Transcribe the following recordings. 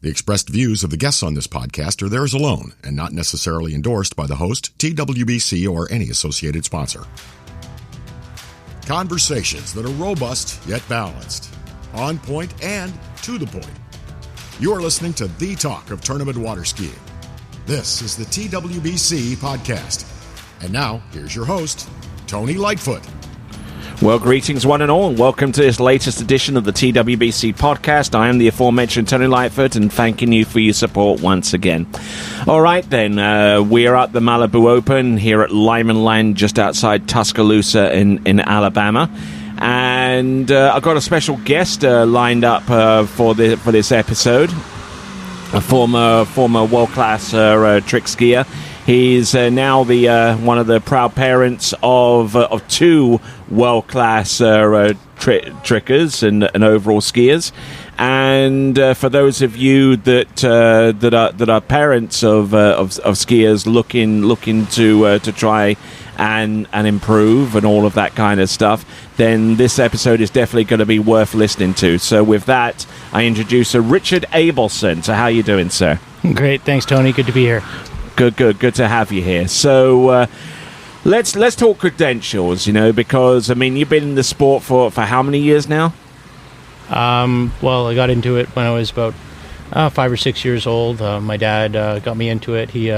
The expressed views of the guests on this podcast are theirs alone and not necessarily endorsed by the host, TWBC, or any associated sponsor. Conversations that are robust yet balanced, on point and to the point. You are listening to the talk of tournament water skiing. This is the TWBC podcast. And now, here's your host, Tony Lightfoot. Well, greetings one and all, and welcome to this latest edition of the TWBC podcast. I am the aforementioned Tony Lightfoot, and thanking you for your support once again. All right, then, we are at the Malibu Open here at Lyman Land, just outside Tuscaloosa in Alabama. And I've got a special guest lined up for this episode, a former world-class trick skier. He's now the one of the proud parents of two world-class trickers and overall skiers. And for those of you that are parents of skiers looking to try and improve and all of that kind of stuff, then this episode is definitely going to be worth listening to. So with that, I introduce Richard Abelson. So how are you doing, sir? Great, thanks, Tony. Good to be here. Good to have you here. So let's talk credentials, because, you've been in the sport for how many years now? Well, I got into it when I was about 5 or 6 years old. My dad got me into it. He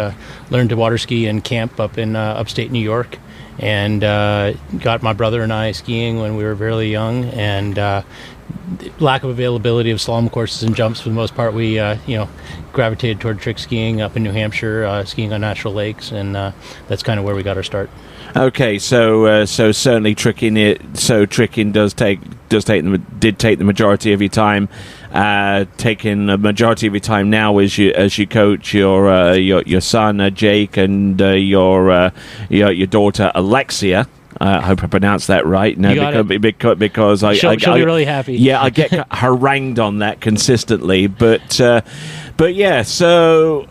learned to water ski in camp up in upstate New York, and got my brother and I skiing when we were fairly young, and lack of availability of slalom courses and jumps, for the most part, we gravitated toward trick skiing up in New Hampshire, skiing on natural lakes, and that's kind of where we got our start. Okay, so certainly tricking did take the majority of your time. Taking the majority of your time now as you coach your son Jake and your daughter Alexia. I hope I pronounced that right. No, because she'll be really happy. Yeah, I get harangued on that consistently, but yeah. So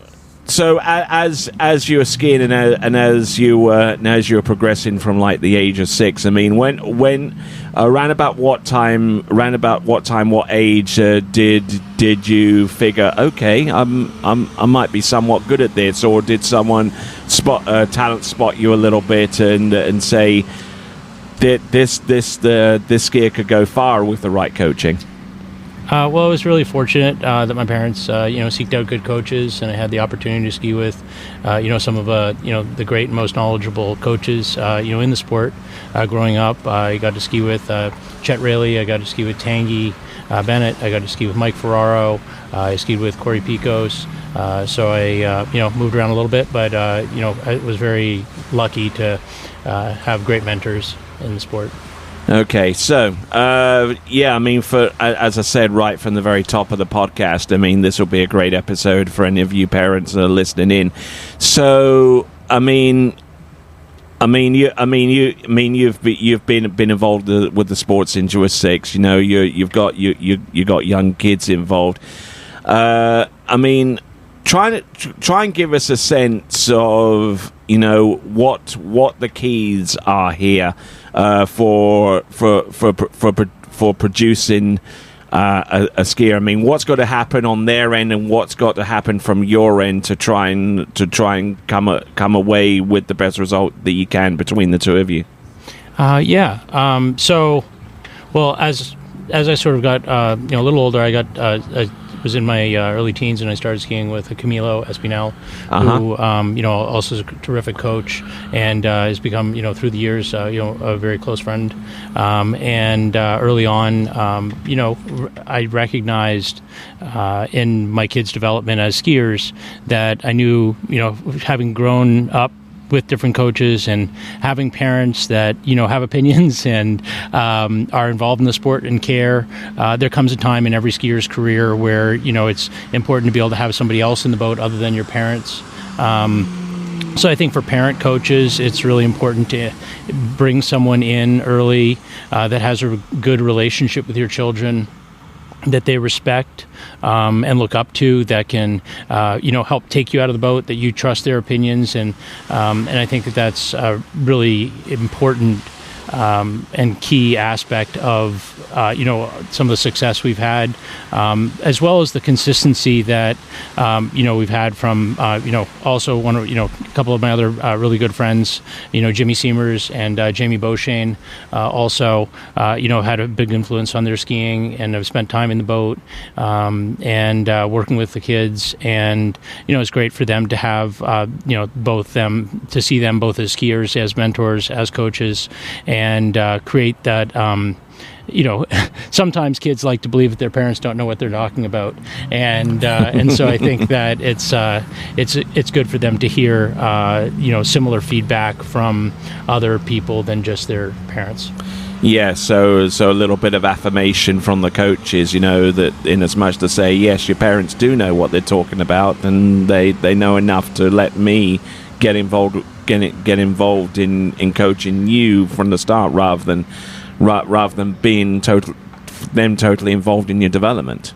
as you were skiing and as you were progressing from like the age of 6, when around about what what age did you figure, okay, I might be somewhat good at this, or did someone talent spot you a little bit and say that this skier could go far with the right coaching? Well, I was really fortunate that my parents, seeked out good coaches, and I had the opportunity to ski with, some of the great and most knowledgeable coaches, in the sport. Growing up, I got to ski with Chet Raley. I got to ski with Tanguy Bennett. I got to ski with Mike Ferraro. I skied with Corey Picos. So I, moved around a little bit, but I was very lucky to have great mentors in the sport. Okay, so, for as I said right from the very top of the podcast, this will be a great episode for any of you parents that are listening in. So, you've been involved with the sport since you were 6. You've got young kids involved. Try and give us a sense of what the keys are here for producing a skier. What's got to happen on their end, and what's got to happen from your end to try and come away with the best result that you can between the two of you? So, well, as I sort of got a little older, I was in my early teens, and I started skiing with Camilo Espinal, who also is a terrific coach, and has become through the years a very close friend. And early on, I recognized in my kids' development as skiers that I knew, having grown up with different coaches and having parents that have opinions and are involved in the sport and care, there comes a time in every skier's career where it's important to be able to have somebody else in the boat other than your parents. So I think for parent coaches, it's really important to bring someone in early that has a good relationship with your children, that they respect and look up to, that can help take you out of the boat, that you trust their opinions, and I think that's really important and key aspect of some of the success we've had, as well as the consistency that we've had from also a couple of my other really good friends, Jimmy Seamers and Jamie Beauchesne, also had a big influence on their skiing, and have spent time in the boat and working with the kids, and it's great for them to have both them, to see them both as skiers, as mentors, as coaches, and create that. Sometimes kids like to believe that their parents don't know what they're talking about, and so I think that it's good for them to hear similar feedback from other people than just their parents. Yeah, so a little bit of affirmation from the coaches, that in as much to say, yes, your parents do know what they're talking about, and they know enough to let me get involved in coaching you from the start, rather than being totally involved in your development.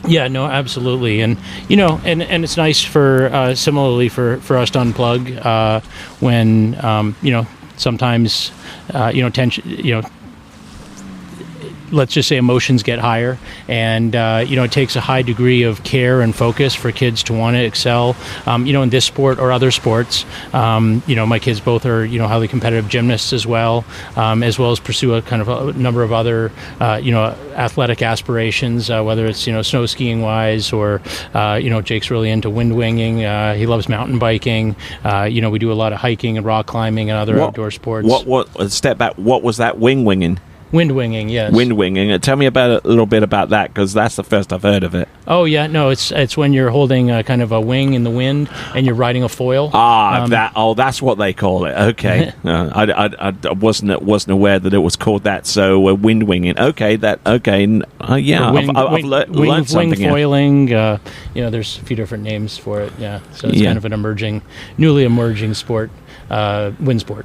Yeah, no, absolutely, and and it's nice for similarly for us to unplug when sometimes tension, let's just say emotions get higher, and it takes a high degree of care and focus for kids to want to excel in this sport or other sports. My kids both are highly competitive gymnasts as well as pursue a kind of a number of other athletic aspirations, whether it's snow skiing wise, or Jake's really into wind winging. He loves mountain biking. We do a lot of hiking and rock climbing and other outdoor sports. What step back, what was that winging? Wind winging, yes. Wind winging. Tell me a little bit about that, because that's the first I've heard of it. Oh yeah, no, it's when you're holding a kind of a wing in the wind and you're riding a foil. That's what they call it. Okay, I wasn't aware that it was called that. So wind winging. Okay, I've learned something. Wing foiling. There's a few different names for it. Yeah, so it's kind of an newly emerging sport, wind sport.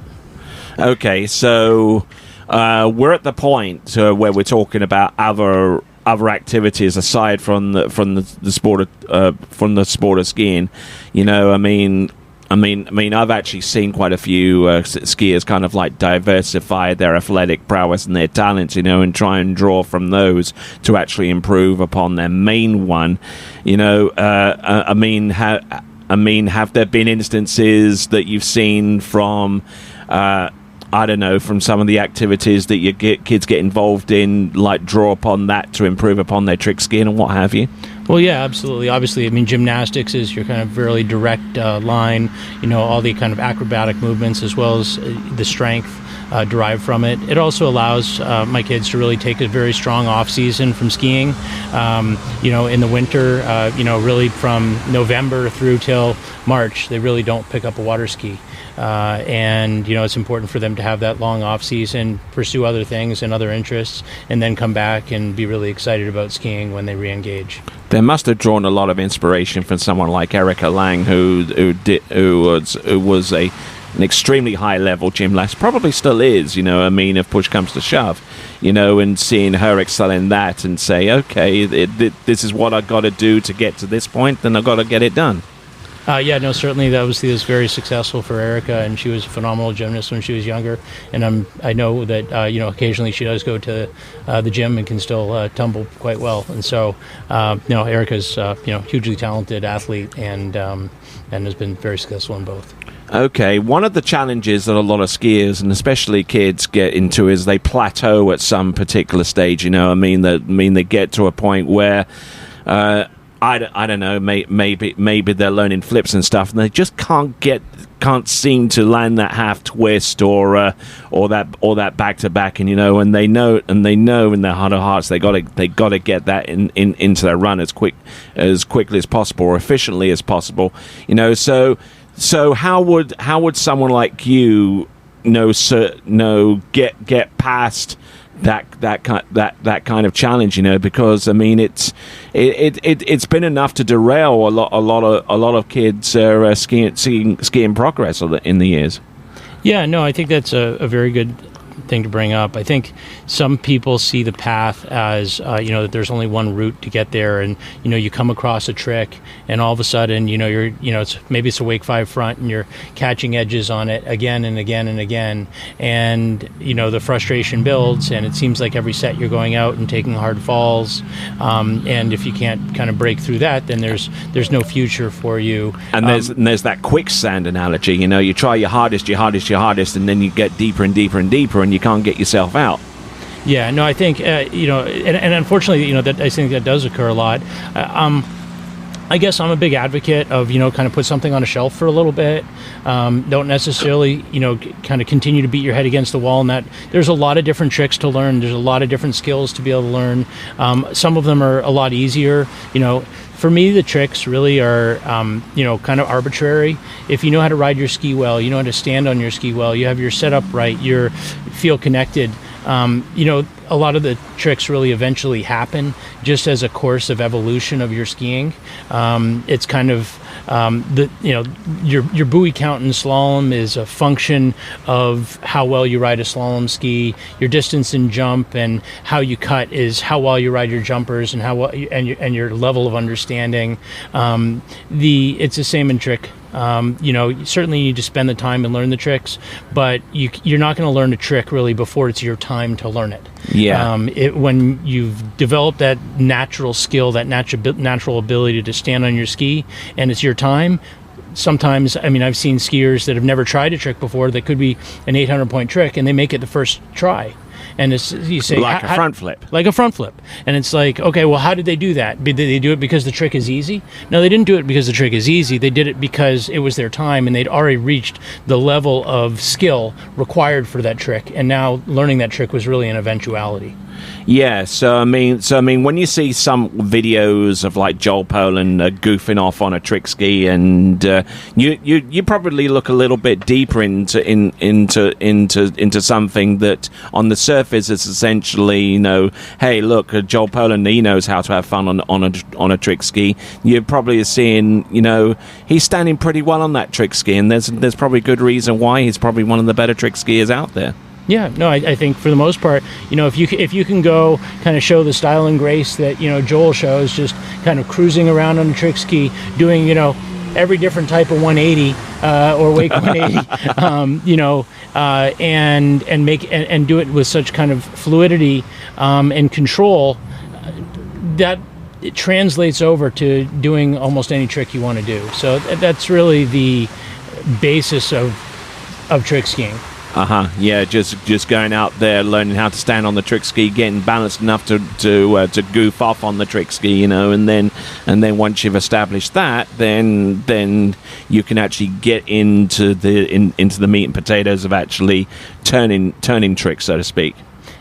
Okay, so. We're at the point where we're talking about other activities aside from the sport of skiing. I've actually seen quite a few skiers kind of like diversify their athletic prowess and their talents, and try and draw from those to actually improve upon their main one. Have there been instances that you've seen from? From some of the activities that your kids get involved in, like draw upon that to improve upon their trick skiing and what have you? Well, yeah, absolutely. Obviously, gymnastics is your kind of really direct line, all the kind of acrobatic movements as well as the strength derived from it. It also allows my kids to really take a very strong off-season from skiing. In the winter, really from November through till March, they really don't pick up a water ski. And it's important for them to have that long off season, pursue other things and other interests, and then come back and be really excited about skiing when they re-engage. They must have drawn a lot of inspiration from someone like Erica Lang, who was an extremely high level gymnast, probably still is. If push comes to shove, and seeing her excel in that and say, okay, this is what I've got to do to get to this point, then I've got to get it done. Certainly that was very successful for Erica, and she was a phenomenal gymnast when she was younger. And I know that occasionally she does go to the gym and can still tumble quite well. And so Erica's hugely talented athlete and has been very successful in both. Okay, one of the challenges that a lot of skiers and especially kids get into is they plateau at some particular stage. They get to a point where. I don't know. Maybe they're learning flips and stuff, and they just can't seem to land that half twist or that back to back. And they know in their heart of hearts they got to get that into their run as quickly as possible or efficiently as possible. So how would someone like you get past that kind of challenge, because it's been enough to derail a lot of kids skiing progress in the years. Yeah, no, I think that's a very good thing to bring up. I think some people see the path as, that there's only one route to get there, and, you come across a trick, and all of a sudden, it's a wake 5 front, and you're catching edges on it again and again and again, and, the frustration builds, and it seems like every set you're going out and taking hard falls, and if you can't kind of break through that, then there's no future for you. And there's that quicksand analogy. You try your hardest, and then you get deeper and deeper and deeper, and you can't get yourself out. Yeah, no, I think and unfortunately, that I think that does occur a lot. I guess I'm a big advocate of, kind of put something on a shelf for a little bit. Don't necessarily, kind of continue to beat your head against the wall, and that there's a lot of different tricks to learn. There's a lot of different skills to be able to learn. Some of them are a lot easier. For me, the tricks really are, kind of arbitrary. If you know how to ride your ski well, you know how to stand on your ski well, you have your setup right, you feel connected. A lot of the tricks really eventually happen just as a course of evolution of your skiing. It's kind of your buoy count in slalom is a function of how well you ride a slalom ski. Your distance in jump and how you cut is how well you ride your jumpers and how well and your level of understanding. It's the same in trick. You certainly need to spend the time and learn the tricks, but you're not going to learn a trick really before it's your time to learn it. Yeah. When you've developed that natural skill, that natural ability to stand on your ski, and it's your time. Sometimes, I've seen skiers that have never tried a trick before that could be an 800-point trick, and they make it the first try. And you say like a front flip. Like a front flip. And it's like, okay, well, how did they do that? Did they do it because the trick is easy? No, they didn't do it because the trick is easy. They did it because it was their time, and they'd already reached the level of skill required for that trick. And now learning that trick was really an eventuality. Yeah, so I mean, when you see some videos of like Joel Poland goofing off on a trick ski, and you probably look a little bit deeper into something that on the surface is essentially, hey, look, Joel Poland, he knows how to have fun on a trick ski. You're probably seeing, he's standing pretty well on that trick ski, and there's probably good reason why he's probably one of the better trick skiers out there. Yeah, no, I think for the most part, if you can go kind of show the style and grace that, Joel shows, just kind of cruising around on a trick ski, doing, every different type of 180 or wake 180, and do it with such kind of fluidity and control, that it translates over to doing almost any trick you want to do. So that's really the basis of trick skiing. Yeah, just going out there, learning how to stand on the trick ski, getting balanced enough to goof off on the trick ski, and then once you've established that, then you can actually get into the meat and potatoes of actually turning tricks, so to speak.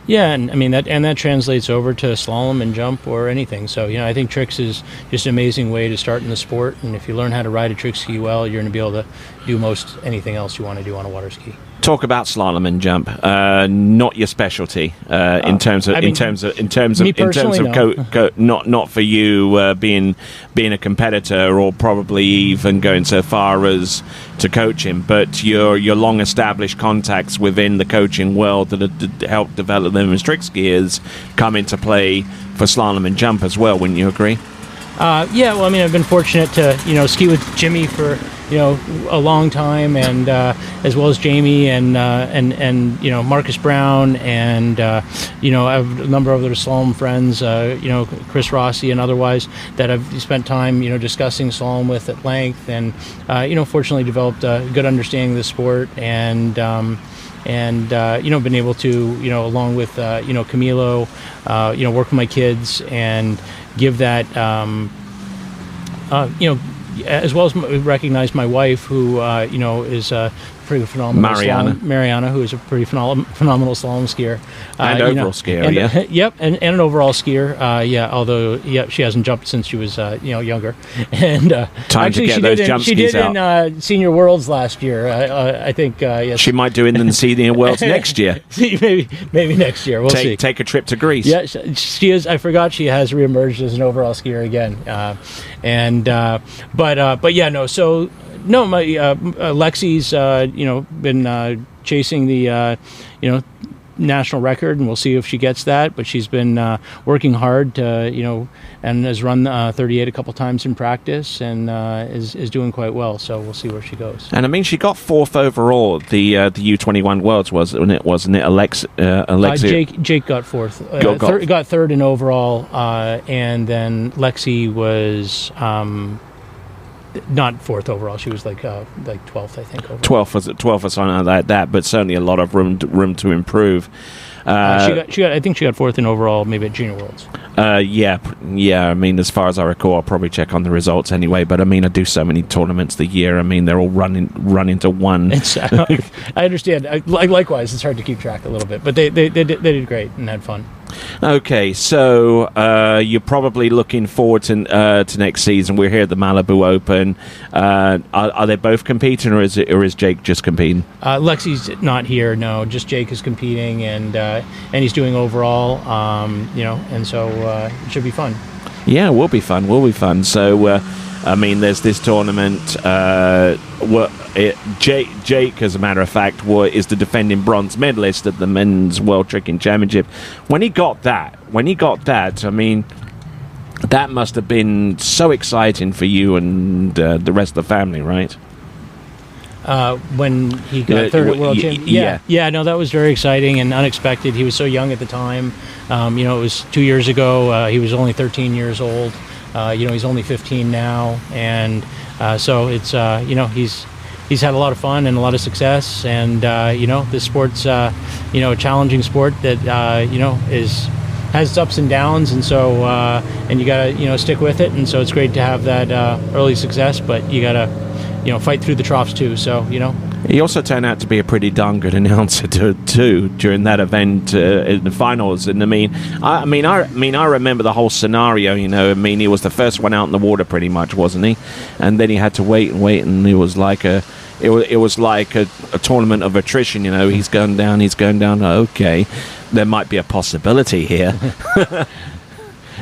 Yeah, and that translates over to slalom and jump or anything. So, I think tricks is just an amazing way to start in the sport. And if you learn how to ride a trick ski well, you're going to be able to do most anything else you want to do on a water ski. Talk about slalom and jump. Not your specialty in terms of not for you being a competitor, or probably even going so far as to coaching, but your long established contacts within the coaching world that have helped develop them as trick skiers come into play for slalom and jump as well. Wouldn't you agree? Yeah, well, I've been fortunate to, ski with Jimmy for, a long time, and as well as Jamie and Marcus Brown, and I have a number of other slalom friends, Chris Rossi and otherwise, that I've spent time, discussing slalom with at length, and fortunately developed a good understanding of the sport, and been able to, along with Camilo, work with my kids and give that, as well as recognize my wife, who is a pretty phenomenal Mariana, who is a pretty phenomenal slalom skier and overall skier, and, yeah. Yep, and an overall skier, although she hasn't jumped since she was younger, and time actually to get those jump skis she did out. In Senior Worlds last year, I think. Yes. She might do it in the Senior Worlds next year. maybe next year. We'll see. Take a trip to Greece. Yeah, she is. I forgot she has reemerged as an overall skier again, but yeah, no. So. No, my Lexi's, been chasing the, national record, and we'll see if she gets that. But she's been working hard to, and has run 38 a couple times in practice, and is doing quite well. So we'll see where she goes. And I mean, she got 4th overall at the U21 Worlds, wasn't it? Alexia? Jake got 4th. Got 3rd in overall, and then Lexi was not 4th overall. She was like 12th, I think. Overall. 12th or something like that. But certainly a lot of room to improve. I think she got 4th in overall, maybe at Junior Worlds. Yeah. I mean, as far as I recall, I'll probably check on the results anyway. But I mean, I do so many tournaments a year. I mean, they're all run into one. I understand. Likewise, it's hard to keep track a little bit, but they did great and had fun. Okay, so you're probably looking forward to next season. We're here at the Malibu Open. Are they both competing, or is Jake just competing? Lexi's not here. No, just Jake is competing, and he's doing overall. And so it should be fun. Yeah, will be fun. So, I mean, there's this tournament. Jake, as a matter of fact, is the defending bronze medalist at the Men's World Tricking Championship. When he got that, I mean, that must have been so exciting for you and the rest of the family, right? When he got 3rd at World Championships. Yeah, no, that was very exciting and unexpected. He was so young at the time. It was 2 years ago. He was only 13 years old. He's only 15 now, and so it's he's had a lot of fun and a lot of success, and this sport's a challenging sport that has its ups and downs, and so and you gotta stick with it, and so it's great to have that early success, but you gotta fight through the troughs too. So He also turned out to be a pretty darn good announcer too during that event in the finals. And I remember the whole scenario. He was the first one out in the water, pretty much, wasn't he? And then he had to wait, and it was like a tournament of attrition. He's going down. Okay, there might be a possibility here.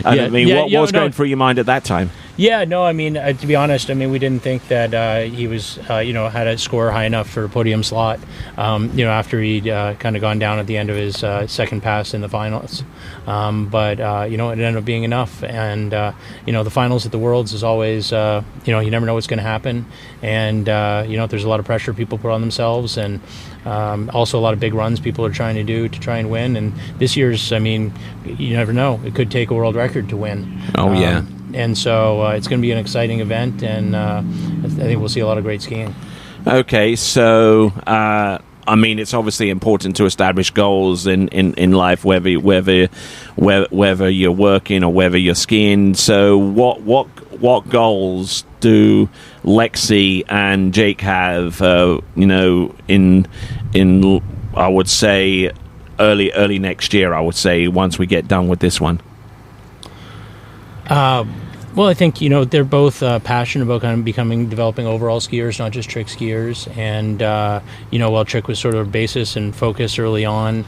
What was going through your mind at that time? Yeah, no, I mean, to be honest, we didn't think that he was, had a score high enough for a podium slot, after he'd kind of gone down at the end of his second pass in the finals. But it ended up being enough. And, the finals at the Worlds is always, you never know what's going to happen. And, there's a lot of pressure people put on themselves, and also a lot of big runs people are trying to do to try and win. And this year's, you never know. It could take a world record to win. Oh, yeah. And so it's going to be an exciting event, and I think we'll see a lot of great skiing. Okay, so it's obviously important to establish goals in life, whether you're working or whether you're skiing. So what goals do Lexi and Jake have? In I would say early next year. I would say once we get done with this one. Well, I think, they're both passionate about kind of developing overall skiers, not just trick skiers. And, while trick was sort of a basis and focus early on,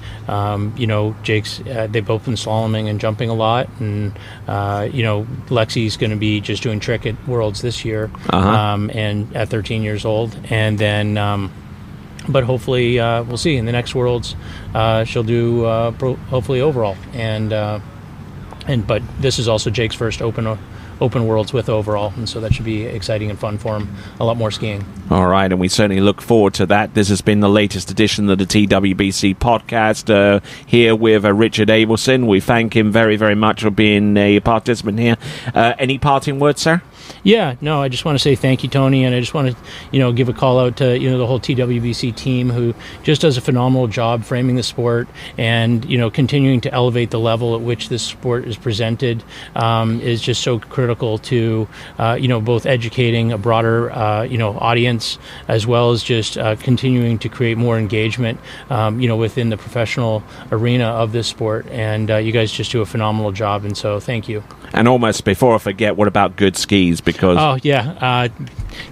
Jake's, they've both been slaloming and jumping a lot. And, Lexi's going to be just doing trick at Worlds this year, and at 13 years old. And then, but hopefully, we'll see in the next Worlds, she'll do, hopefully overall. But this is also Jake's first open Worlds with overall, and so that should be exciting and fun for him. A lot more skiing. All right, and we certainly look forward to that. This has been the latest edition of the TWBC podcast, here with Richard Abelson. We thank him very, very much for being a participant here. Any parting words, sir? Yeah, no, I just want to say thank you, Tony, and I just want to, give a call out to, the whole TWBC team, who just does a phenomenal job framing the sport and, continuing to elevate the level at which this sport is presented, is just so critical to, both educating a broader, audience, as well as just continuing to create more engagement, within the professional arena of this sport. And you guys just do a phenomenal job, and so thank you. And almost before I forget, what about good skis? Because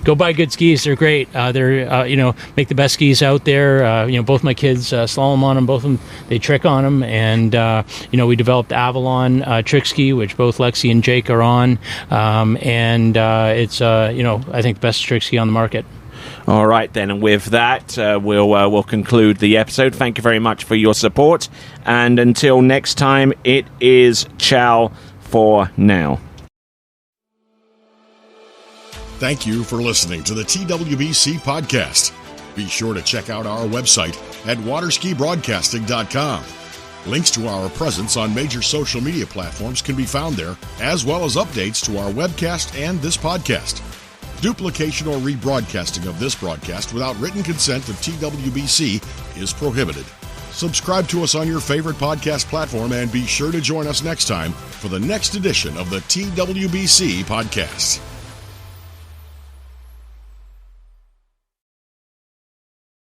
go buy good skis. They're great. They're make the best skis out there. Both my kids slalom on them. Both of them, they trick on them. And we developed Avalon trick ski, which both Lexi and Jake are on. It's I think the best trick ski on the market. All right, then, and with that, we'll conclude the episode. Thank you very much for your support, and until next time, it is ciao for now. Thank you for listening to the TWBC podcast. Be sure to check out our website at waterskibroadcasting.com. Links to our presence on major social media platforms can be found there, as well as updates to our webcast and this podcast. Duplication or rebroadcasting of this broadcast without written consent of TWBC is prohibited. Subscribe to us on your favorite podcast platform and be sure to join us next time for the next edition of the TWBC podcast.